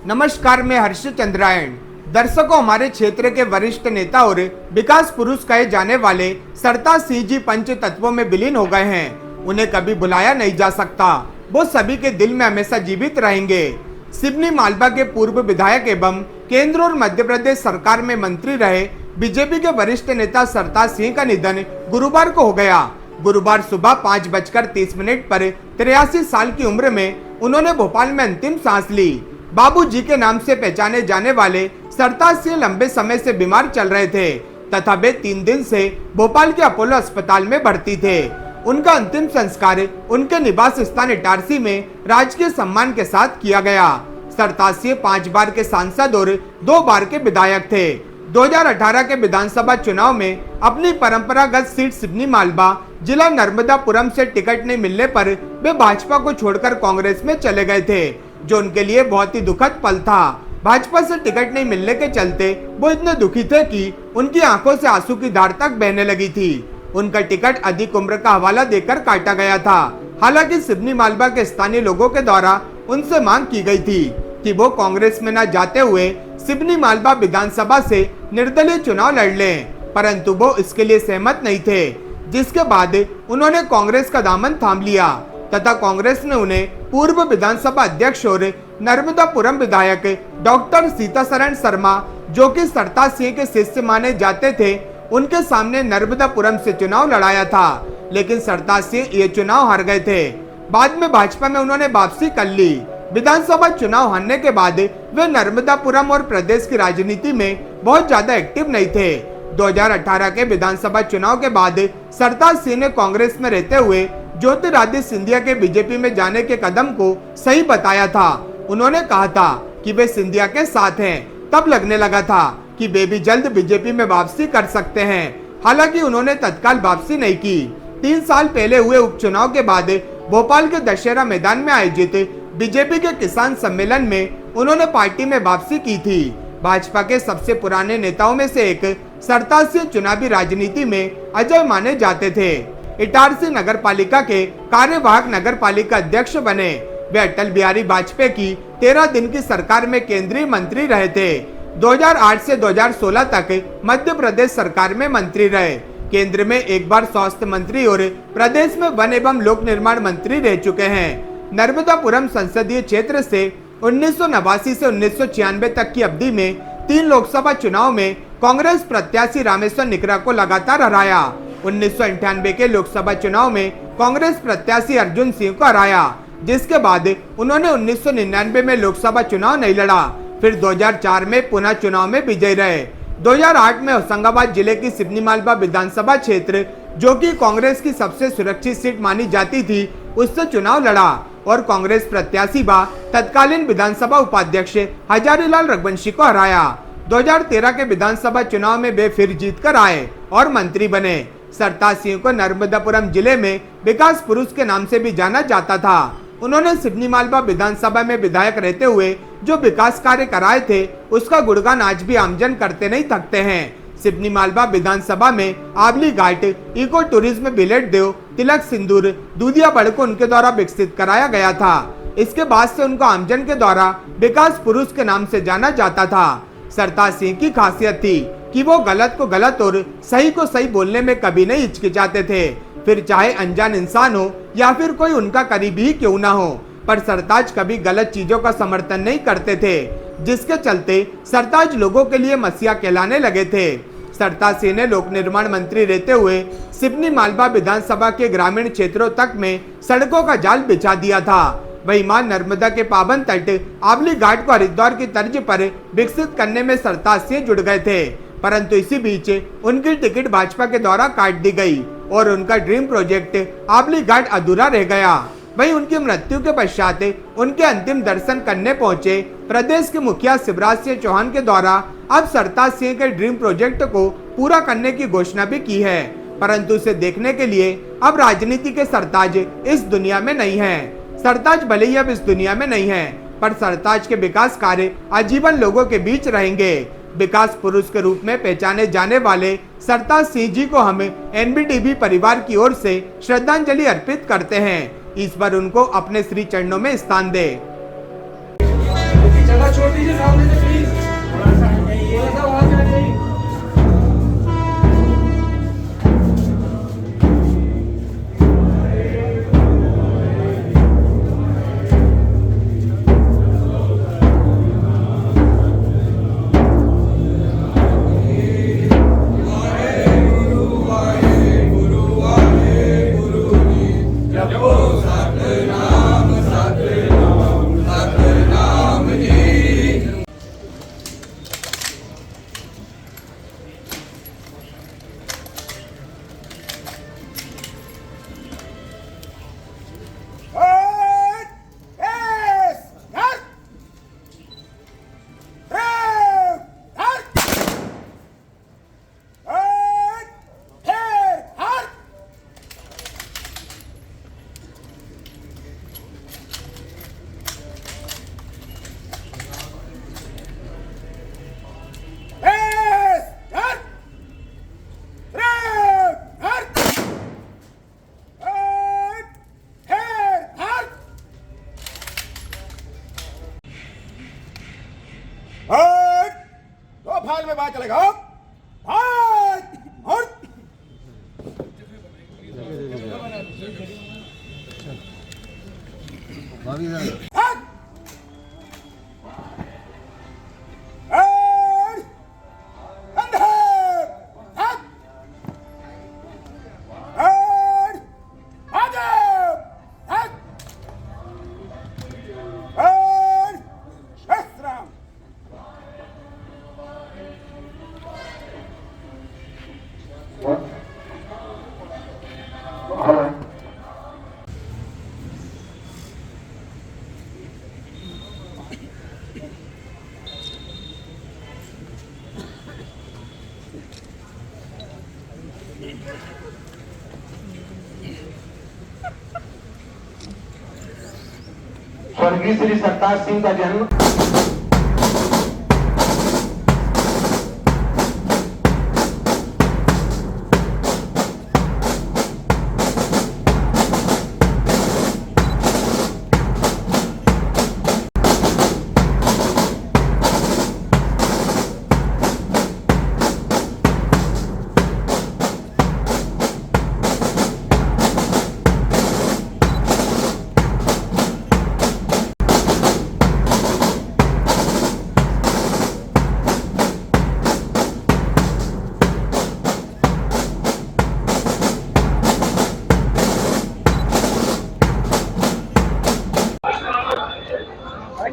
नमस्कार, मैं हर्षित चंद्रायण। दर्शकों, हमारे क्षेत्र के वरिष्ठ नेता और विकास पुरुष कहे जाने वाले सरताज सिंह जी पंच तत्वों में विलीन हो गए हैं। उन्हें कभी बुलाया नहीं जा सकता। वो सभी के दिल में हमेशा जीवित रहेंगे। सिवनी मालवा के पूर्व विधायक एवं केंद्र और मध्य प्रदेश सरकार में मंत्री रहे बीजेपी के वरिष्ठ नेता सरताज सिंह का निधन गुरुवार को हो गया। गुरुवार सुबह 5:30 पर 83 साल की उम्र में उन्होंने भोपाल में अंतिम सांस ली। बाबूजी के नाम से पहचाने जाने वाले सरताज सिंह लंबे समय से बीमार चल रहे थे तथा वे 3 दिन से भोपाल के अपोलो अस्पताल में भर्ती थे। उनका अंतिम संस्कार उनके निवास स्थान इटारसी में राजकीय सम्मान के साथ किया गया। सरताज सिंह 5 बार के सांसद और 2 बार के विधायक थे। 2018 के विधानसभा चुनाव में अपनी परंपरागत सीट सिवनी मालवा जिला नर्मदापुरम से टिकट नहीं मिलने पर वे भाजपा को छोड़कर कांग्रेस में चले गए थे, जो उनके लिए बहुत ही दुखद पल था। भाजपा से टिकट नहीं मिलने के चलते वो इतने दुखी थे कि उनकी आंखों से आंसू की धार तक बहने लगी थी। उनका टिकट अधिक उम्र का हवाला देकर काटा गया था। हालांकि सिवनी मालवा के स्थानीय लोगों के द्वारा उनसे मांग की गई थी कि वो कांग्रेस में न जाते हुए सिवनी मालवा विधानसभा से निर्दलीय चुनाव लड़ लें, परंतु वो इसके लिए सहमत नहीं थे, जिसके बाद उन्होंने कांग्रेस का दामन थाम लिया तथा कांग्रेस ने उन्हें पूर्व विधानसभा अध्यक्ष और नर्मदापुरम विधायक डॉक्टर सीतासरण शर्मा, जो कि सरताज सिंह के शिष्य माने जाते थे, उनके सामने नर्मदापुरम से चुनाव लड़ाया था। लेकिन सरताज सिंह ये चुनाव हार गए थे। बाद में भाजपा में उन्होंने वापसी कर ली। विधानसभा चुनाव हारने के बाद वे नर्मदापुरम और प्रदेश की राजनीति में बहुत ज्यादा एक्टिव नहीं थे। 2018 के विधानसभा चुनाव के बाद सरताज सिंह ने कांग्रेस में रहते हुए ज्योतिरादित्य सिंधिया के बीजेपी में जाने के कदम को सही बताया था। उन्होंने कहा था कि वे सिंधिया के साथ हैं। तब लगने लगा था कि वे भी जल्द बीजेपी में वापसी कर सकते हैं। हालांकि उन्होंने तत्काल वापसी नहीं की। 3 साल पहले हुए उपचुनाव के बाद भोपाल के दशहरा मैदान में आयोजित बीजेपी के किसान सम्मेलन में उन्होंने पार्टी में वापसी की थी। भाजपा के सबसे पुराने नेताओं में से एक सरताज सिंह चुनावी राजनीति में अजय माने जाते थे। इटारसी नगर पालिका के कार्यवाहक नगर पालिका अध्यक्ष बने। वे अटल बिहारी वाजपेयी की 13 दिन की सरकार में केंद्रीय मंत्री रहे थे। 2008 से 2016 तक मध्य प्रदेश सरकार में मंत्री रहे। केंद्र में एक बार स्वास्थ्य मंत्री और प्रदेश में वन एवं लोक निर्माण मंत्री रह चुके हैं। नर्मदापुरम संसदीय क्षेत्र से 1989 से 1996 तक की अवधि में 3 लोकसभा चुनाव में कांग्रेस प्रत्याशी रामेश्वर निकरा को लगातार हराया। 1998 के लोकसभा चुनाव में कांग्रेस प्रत्याशी अर्जुन सिंह को हराया, जिसके बाद उन्होंने 1999 में लोकसभा चुनाव नहीं लड़ा। फिर 2004 में पुनः चुनाव में विजयी रहे। 2008 में होशंगाबाद जिले की सिवनी मालवा विधानसभा क्षेत्र, जो कि कांग्रेस की सबसे सुरक्षित सीट मानी जाती थी, उससे चुनाव लड़ा और कांग्रेस प्रत्याशी व तत्कालीन विधानसभा उपाध्यक्ष हजारीलाल रघुवंशी को हराया। 2013 के विधानसभा चुनाव में वे फिर जीतकर आए और मंत्री बने। सरताज सिंह को नर्मदापुरम जिले में विकास पुरुष के नाम से भी जाना जाता था। उन्होंने सिवनी मालवा विधानसभा में विधायक रहते हुए जो विकास कार्य कराए थे, उसका गुणगान आज भी आमजन करते नहीं थकते हैं। सिवनी मालवा विधानसभा में आवली घाट, इको टूरिज्म, बिलेट देव, तिलक सिंदूर, दूधिया बड़ को उनके द्वारा विकसित कराया गया था। इसके बाद से उनको आमजन के द्वारा विकास पुरुष के नाम से जाना जाता था। सरताज सिंह की खासियत थी कि वो गलत को गलत और सही को सही बोलने में कभी नहीं हिचकिचाते थे, फिर चाहे अनजान इंसान हो या फिर कोई उनका करीबी ही क्यों ना हो। पर सरताज कभी गलत चीजों का समर्थन नहीं करते थे, जिसके चलते सरताज लोगों के लिए मसीहा कहलाने लगे थे। सरताज सिंह ने लोक निर्माण मंत्री रहते हुए सिवनी मालवा विधानसभा के ग्रामीण क्षेत्रों तक में सड़कों का जाल बिछा दिया था। वहीं मां नर्मदा के पावन तट आवली घाट को हरिद्वार की तर्ज पर विकसित करने में सरताज सिंह जुड़ गए थे, परंतु इसी बीच उनकी टिकट भाजपा के द्वारा काट दी गई और उनका ड्रीम प्रोजेक्ट आवली घाट अधूरा रह गया। वहीं उनकी मृत्यु के पश्चात उनके अंतिम दर्शन करने पहुंचे प्रदेश के मुखिया शिवराज सिंह चौहान के द्वारा अब सरताज सिंह के ड्रीम प्रोजेक्ट को पूरा करने की घोषणा भी की है, परंतु उसे देखने के लिए अब राजनीति के सरताज इस दुनिया में नहीं है। सरताज भले ही अब इस दुनिया में नहीं है, पर सरताज के विकास कार्य आजीवन लोगों के बीच रहेंगे। विकास पुरुष के रूप में पहचाने जाने वाले सरताज सिंह जी को हम एनबीटीवी परिवार की ओर से श्रद्धांजलि अर्पित करते हैं। ईश्वर उनको अपने श्री चरणों में स्थान दे। जगह छोड़ दीजिए सामने से प्लीज, थोड़ा सा वहां से हट जाइए। दो फाइल में बात चलेगा। हट! हट! हट! हट! अंधे! हट! हट! आगे! हट! हट! शस्त्रम! स्वर्गीय श्री सरताज सिंह का जन्म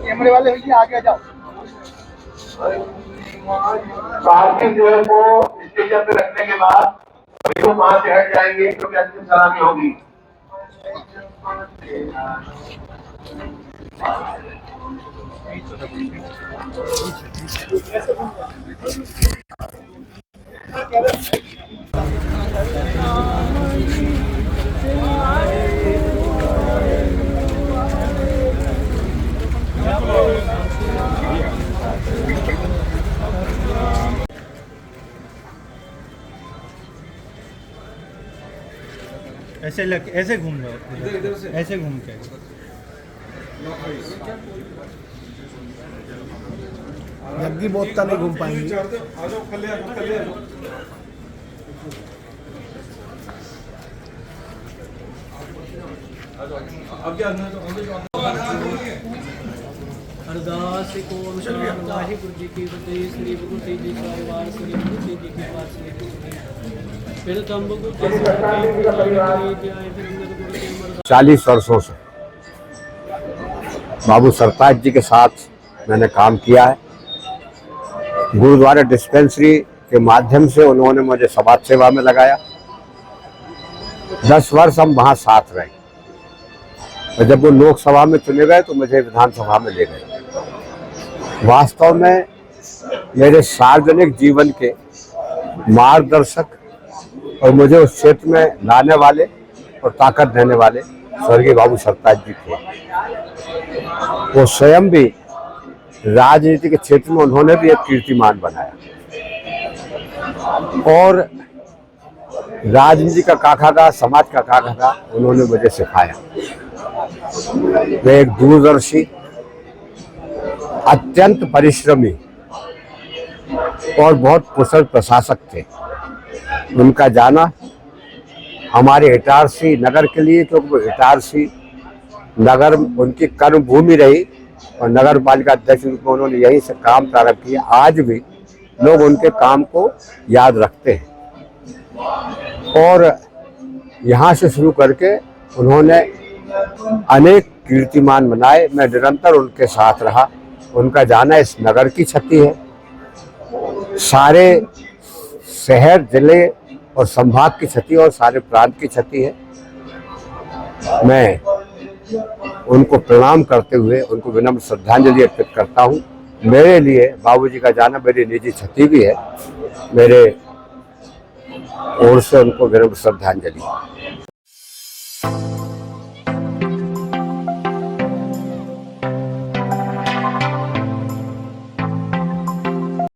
कैमरे वाले भैया आगे आ जाओ। पार्थिव देह को स्टेशन पे रखने के बाद अभी वो वहां से हट जाएंगे क्योंकि अंतिम सलामी होगी। ऐसे घूम लो, इधर से ऐसे घूम के जग्गी बोतता नहीं घूम पाएंगे। आ जाओ, खले आ जाओ। अब क्या अरदास कोम वाहिगुरु जी की फतेह। श्री गुरु तेग जी का वार श्री गुरु तेग जी के पास फिर तंबू को 40 वर्षों से बाबू सरताज जी के साथ मैंने काम किया है। गुरुद्वारा डिस्पेंसरी के माध्यम से उन्होंने मुझे समाज सेवा में लगाया। 10 वर्ष हम वहाँ साथ रहे और जब वो लोकसभा में चुने गए तो मुझे विधानसभा में ले गए। वास्तव में मेरे सार्वजनिक जीवन के मार्गदर्शक और मुझे उस क्षेत्र में लाने वाले और ताकत देने वाले स्वर्गीय बाबू सरताज जी थे। वो स्वयं भी राजनीति के क्षेत्र में उन्होंने भी एक कीर्तिमान बनाया और राजनीति का काकादा, समाज का काकादा उन्होंने मुझे सिखाया। वे एक दूरदर्शी, अत्यंत परिश्रमी और बहुत कुशल प्रशासक थे। उनका जाना हमारे इटारसी नगर के लिए, क्योंकि इटारसी नगर उनकी कर्म भूमि रही और नगर पालिका अध्यक्ष रूप में उन्होंने यहीं से काम प्रारंभ किया। आज भी लोग उनके काम को याद रखते हैं और यहाँ से शुरू करके उन्होंने अनेक कीर्तिमान बनाए। मैं निरंतर उनके साथ रहा। उनका जाना इस नगर की क्षति है, सारे शहर जिले और संभाग की क्षति और सारे प्रांत की क्षति है। मैं उनको प्रणाम करते हुए उनको विनम्र श्रद्धांजलि अर्पित करता हूँ। मेरे लिए बाबूजी का जाना मेरी निजी क्षति भी है। मेरे ओर से उनको विनम्र श्रद्धांजलि।